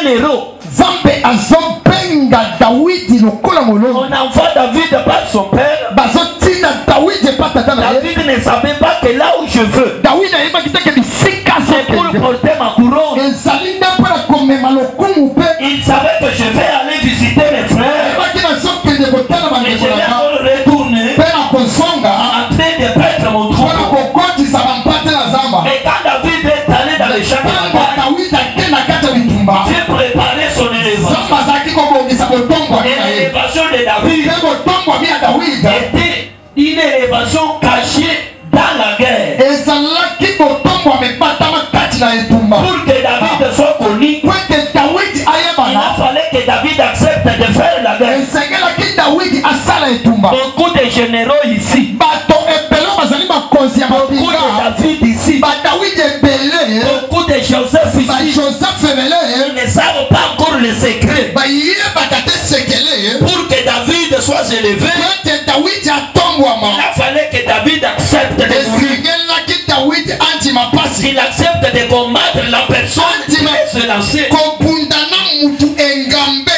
un héros. Zambe azobenga David lokola molongo. On envoie David par son père. Bazotina David pas tata na ye. David ne savait pas que là où je veux, David na yeba kiteke bisika c'est pour porter ma couronne. ezali nde mpona komema lokumu mpe Il savait que je vais aller visiter mes frères. ebaki nazokende kotala Et je bandeko vais nanga encore retourner mpe na kozonga en train de paître mon mpona troupeau. kokotisa bampate na zamba. Et quand David est allé dans les champs de ntango bataille, David ake na kati ya bitumba j'ai préparé son élévation. zamba azalaki kobongisa botombwami Et na ye l'élévation de David mpe botombwami ya David était une élévation cachée dans la guerre. ezalaki botombwami ebatama kati na etumba Pour que David soit connu, po ete David il a ayebana fallu que David accepte de faire la guerre. esengelaki David asala etumba. Beaucoup de généraux ici, bato ebele bazali bakonzi ya beaucoup de mapinga David ici, badawidi ebele beaucoup de Joseph ici bajoseph ebele ne savent pas encore le secret. bayebaka te sekele Pour que David soit élevé, po ete Dawidi il atombwama a fallu que David accepte de mourir. esengelaki Dawidi andima pasi Il accepte de combattre la personne qui veut se lancer. kobundana mutu engambe.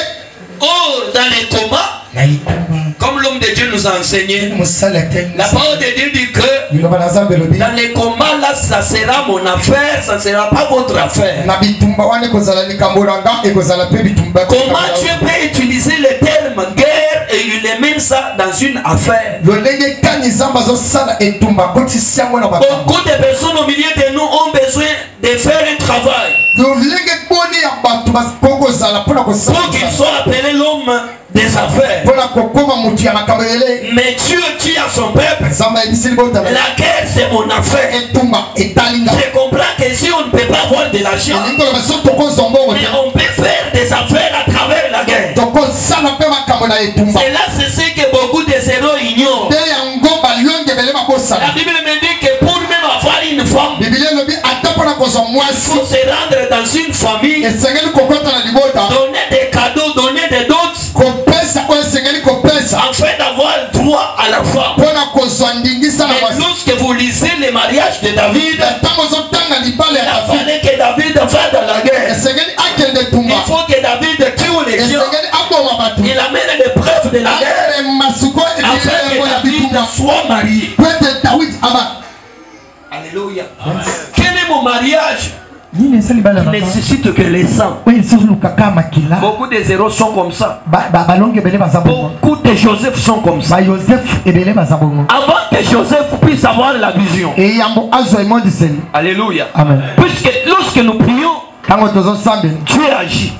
Or, dans les combats, comme l'homme de Dieu nous a enseigné, la parole de Dieu dit que dans les combats là, ça sera mon affaire, ça ne sera pas votre affaire. Comment Dieu peut utiliser le terme guerre et il met ça dans une affaire? Beaucoup de personnes au milieu de nous ont besoin de faire un travail pour qu'il soit appelé l'homme des affaires. Mais Dieu dit à son peuple, la guerre c'est mon affaire. Je comprends que si on ne peut pas avoir de l'argent, mais on peut faire des affaires à travers la guerre. C'est là c'est ce que beaucoup de héros ignorent. La Bible me dit que pour même avoir une femme, il faut se rendre dans une famille, donner des cadeaux, donner des dons, afin d'avoir droit à la femme. Mais lorsque vous lisez les mariages de David, il a fallu que David va dans la guerre. Il faut que David tue les gens. Il amène les preuves de la guerre afin que David soit marié. Alléluia. Quel est mon mariage? Il nécessite que les sangs. Beaucoup de héros sont comme ça. Beaucoup de Joseph sont comme ça. Avant que Joseph puisse avoir la vision. Alléluia. Amen. Puisque lorsque nous prions, Dieu agit.